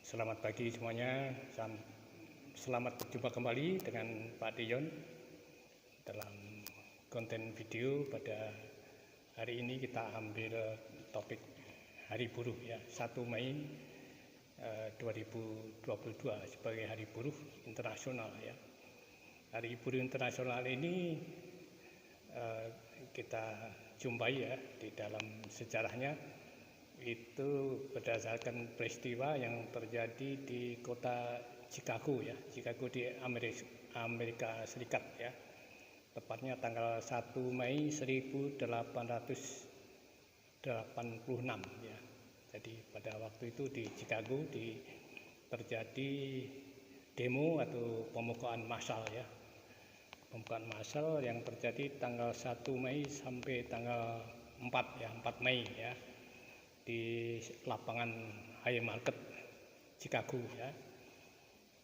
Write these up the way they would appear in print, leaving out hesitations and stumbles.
Selamat pagi semuanya. Selamat berjumpa kembali dengan Pak Dion dalam konten video. Pada hari ini kita ambil topik Hari Buruh ya, 1 Mei 2022 sebagai Hari Buruh Internasional ya. Hari Buruh Internasional ini kita jumpai ya di dalam sejarahnya. Itu berdasarkan peristiwa yang terjadi di kota Chicago ya, Chicago di Amerika Serikat ya. Tepatnya tanggal 1 Mei 1886 ya. Jadi pada waktu itu di Chicago terjadi demo atau pemukulan massal ya. Pemukulan massal yang terjadi tanggal 1 Mei sampai tanggal 4 ya, 4 Mei ya. Di lapangan Haymarket Chicago ya.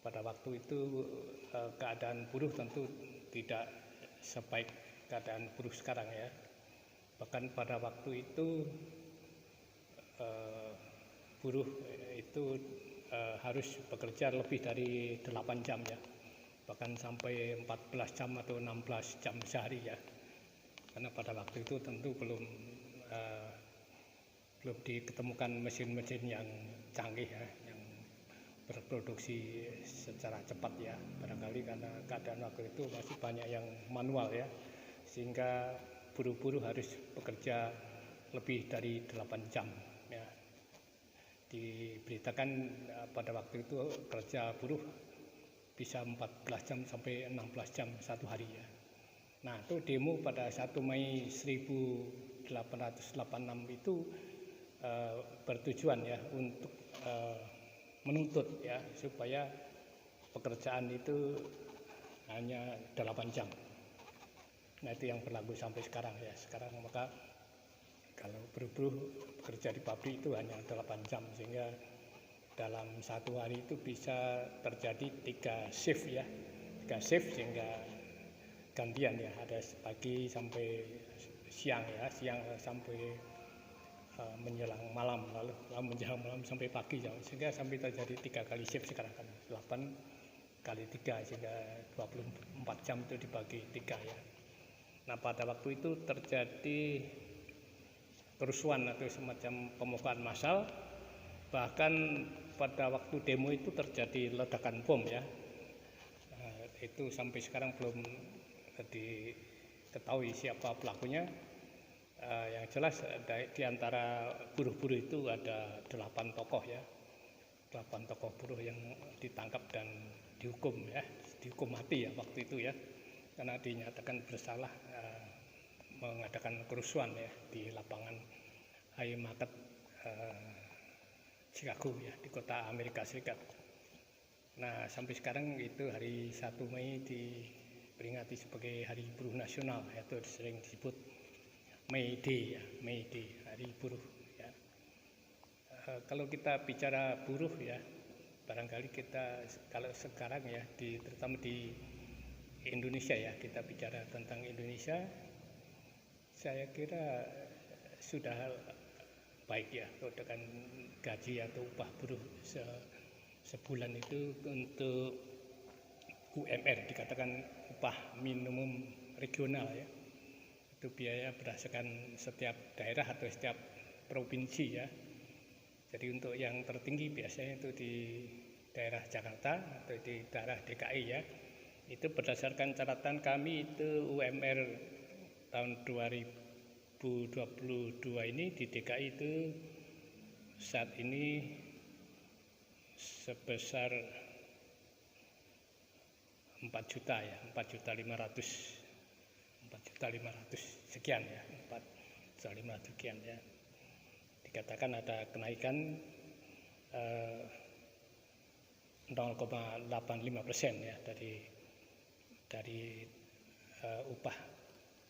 Pada waktu itu keadaan buruh tentu tidak sebaik keadaan buruh sekarang ya. Bahkan pada waktu itu buruh itu harus bekerja lebih dari 8 jam ya, bahkan sampai 14 jam atau 16 jam sehari ya. Karena pada waktu itu tentu belum diketemukan mesin-mesin yang canggih ya, yang berproduksi secara cepat ya. Barangkali karena keadaan waktu itu masih banyak yang manual ya, sehingga buruh-buruh harus bekerja lebih dari 8 jam ya. Diberitakan pada waktu itu kerja buruh bisa 14 jam sampai 16 jam satu hari ya. Nah, itu demo pada 1 Mei 1886 itu bertujuan ya untuk menuntut ya supaya pekerjaan itu hanya 8 jam. Nah, itu yang berlaku sampai sekarang ya. Sekarang maka kalau buruh bekerja di pabrik itu hanya 8 jam, sehingga dalam satu hari itu bisa terjadi 3 shift ya, 3 shift, sehingga gantian ya, ada pagi sampai siang ya, siang sampai menjelang malam, lalu menjelang malam sampai pagi ya, sehingga sampai terjadi 3 kali shift sekarang kan, 8 kali 3 sehingga 24 jam itu dibagi 3 ya. Nah, pada waktu itu terjadi kerusuhan atau semacam pemukulan massal. Bahkan pada waktu demo itu terjadi ledakan bom ya. Itu sampai sekarang belum diketahui siapa pelakunya. Yang jelas di antara buruh-buruh itu ada 8 tokoh ya, 8 tokoh buruh yang ditangkap dan dihukum ya, dihukum mati ya waktu itu ya, karena dinyatakan bersalah mengadakan kerusuhan ya di lapangan Haymarket Chicago ya, di kota Amerika Serikat. Nah, sampai sekarang itu hari 1 Mei diperingati sebagai Hari Buruh Nasional, yaitu sering disebut May Day ya, May Day, Hari Buruh ya. Kalau kita bicara buruh ya, barangkali kita kalau sekarang ya, terutama di Indonesia ya, kita bicara tentang Indonesia, saya kira sudah baik ya dengan gaji atau upah buruh sebulan itu untuk UMR, dikatakan upah minimum regional ya. Itu biaya berdasarkan setiap daerah atau setiap provinsi ya. Jadi untuk yang tertinggi biasanya itu di daerah Jakarta atau di daerah DKI ya. Itu berdasarkan catatan kami itu UMR tahun 2022 ini di DKI itu saat ini sebesar 4 juta ya, 4.500.000 sekian ya, 4.500.000 sekian ya. Dikatakan ada kenaikan 0,85% ya dari upah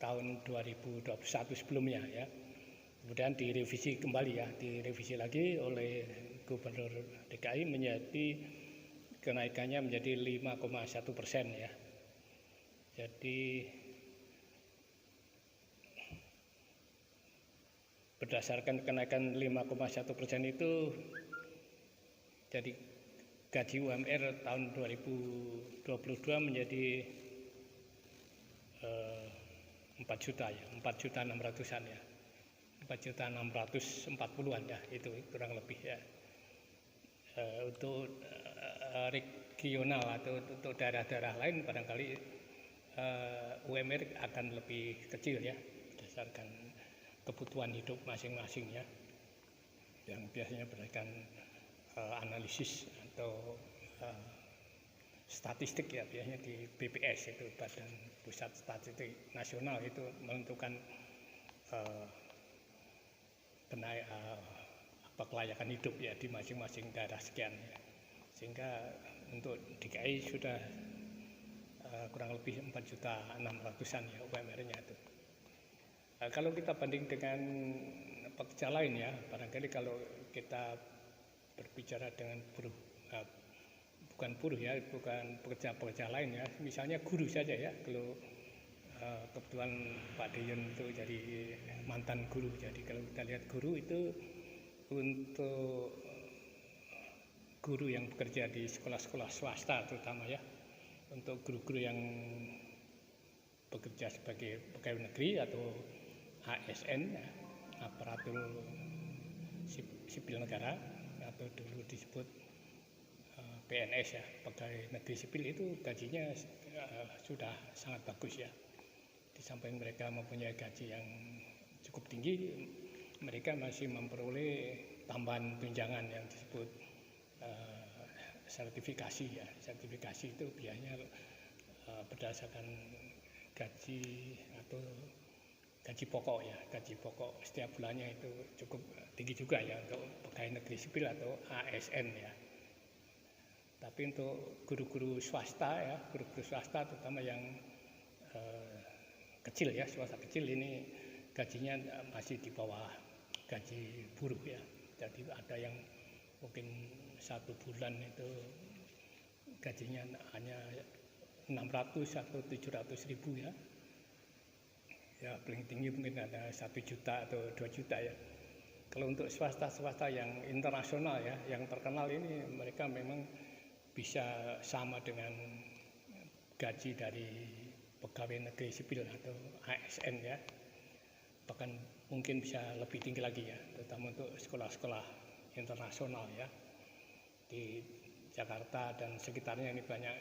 tahun 2021 sebelumnya ya. Kemudian direvisi kembali ya, direvisi lagi oleh Gubernur DKI menjadi kenaikannya menjadi 5,1% ya. Jadi berdasarkan kenaikan 5,1% itu, jadi gaji UMR tahun 2022 menjadi 4 juta ya, 4.600.000-an ya, 4.640.000-an ya, itu kurang lebih ya. Untuk regional atau untuk daerah-daerah lain barangkali UMR akan lebih kecil ya, berdasarkan kebutuhan hidup masing-masing ya, yang biasanya berdasarkan analisis atau statistik ya, biasanya di BPS itu, Badan Pusat Statistik Nasional, itu menentukan kelayakan hidup ya di masing-masing daerah sekian ya. Sehingga untuk DKI sudah kurang lebih 4.600.000-an ya UMR-nya itu. Kalau kita banding dengan pekerja lain ya, barangkali kalau kita berbicara dengan buruh, bukan buruh ya, bukan pekerja-pekerja lain ya, misalnya guru saja ya. Kalau kebetulan Pak Deyon itu jadi mantan guru, jadi kalau kita lihat guru itu, untuk guru yang bekerja di sekolah-sekolah swasta terutama ya, untuk guru-guru yang bekerja sebagai pegawai negeri atau ASN, aparatur sipil negara, atau dulu disebut PNS ya, pegawai negeri sipil, itu gajinya sudah sangat bagus ya. Di samping mereka mempunyai gaji yang cukup tinggi, mereka masih memperoleh tambahan tunjangan yang disebut sertifikasi ya. Sertifikasi itu biasanya berdasarkan gaji atau gaji pokok ya, gaji pokok setiap bulannya itu cukup tinggi juga ya untuk pegawai negeri sipil atau ASN ya. Tapi untuk guru-guru swasta ya, guru-guru swasta terutama yang kecil ya, swasta kecil, ini gajinya masih di bawah gaji buruh ya. Jadi ada yang mungkin 1 bulan itu gajinya hanya 600 atau 700.000 ya. Ya paling tinggi mungkin ada 1 juta atau 2 juta ya. Kalau untuk swasta-swasta yang internasional ya, yang terkenal ini, mereka memang bisa sama dengan gaji dari pegawai negeri sipil atau ASN ya. Bahkan mungkin bisa lebih tinggi lagi ya, terutama untuk sekolah-sekolah internasional ya. Di Jakarta dan sekitarnya ini banyak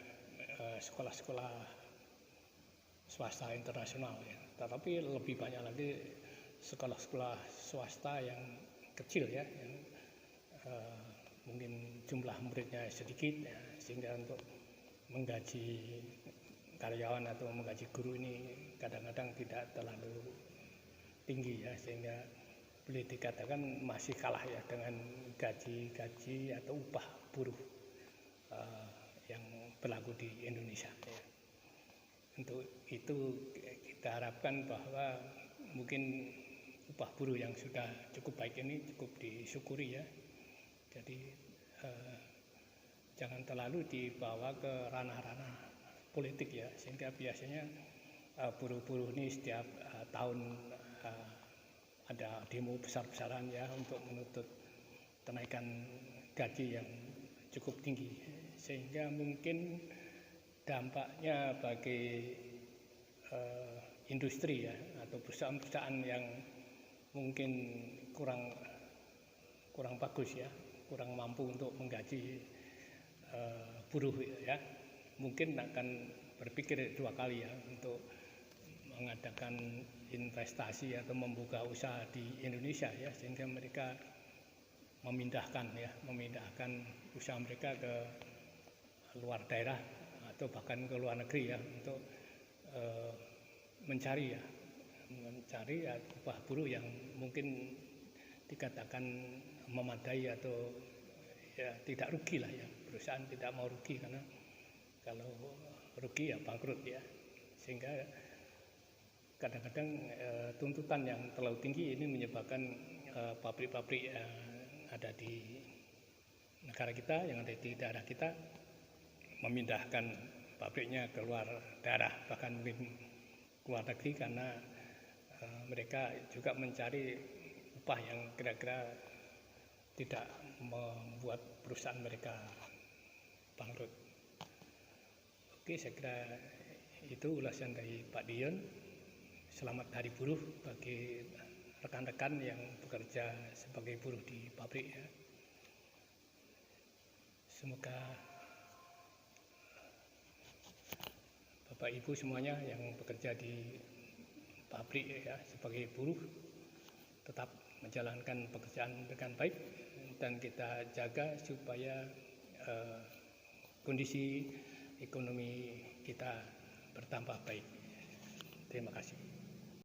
sekolah-sekolah swasta internasional ya. Tetapi lebih banyak lagi sekolah-sekolah swasta yang kecil ya, yang mungkin jumlah muridnya sedikit ya, sehingga untuk menggaji karyawan atau menggaji guru ini kadang-kadang tidak terlalu tinggi ya, sehingga boleh dikatakan masih kalah ya dengan gaji-gaji atau upah buruh yang berlaku di Indonesia ya. Untuk itu kita harapkan bahwa mungkin upah buruh yang sudah cukup baik ini cukup disyukuri ya. Jadi jangan terlalu dibawa ke ranah-ranah politik ya, sehingga biasanya buruh-buruh ini setiap tahun ada demo besar-besaran ya untuk menuntut kenaikan gaji yang cukup tinggi, sehingga mungkin dampaknya bagi industri ya, atau perusahaan-perusahaan yang mungkin kurang bagus ya, kurang mampu untuk menggaji buruh ya, mungkin akan berpikir 2 kali ya untuk mengadakan investasi atau membuka usaha di Indonesia ya, sehingga mereka memindahkan usaha mereka ke luar daerah atau bahkan ke luar negeri ya, untuk mencari upah buruh yang mungkin dikatakan memadai atau ya tidak rugi lah ya. Perusahaan tidak mau rugi, karena kalau rugi ya bangkrut ya. Sehingga kadang-kadang tuntutan yang terlalu tinggi ini menyebabkan pabrik-pabrik yang ada di negara kita, yang ada di daerah kita, memindahkan pabriknya ke luar daerah, bahkan mungkin keluar negeri, karena mereka juga mencari upah yang kira-kira tidak membuat perusahaan mereka bangkrut. Oke, saya kira itu ulasan dari Pak Dion. Selamat Hari Buruh bagi rekan-rekan yang bekerja sebagai buruh di pabrik ya. Semoga Bapak Ibu semuanya yang bekerja di pabrik ya sebagai buruh tetap menjalankan pekerjaan dengan baik dan kita jaga supaya kondisi ekonomi kita bertambah baik. Terima kasih.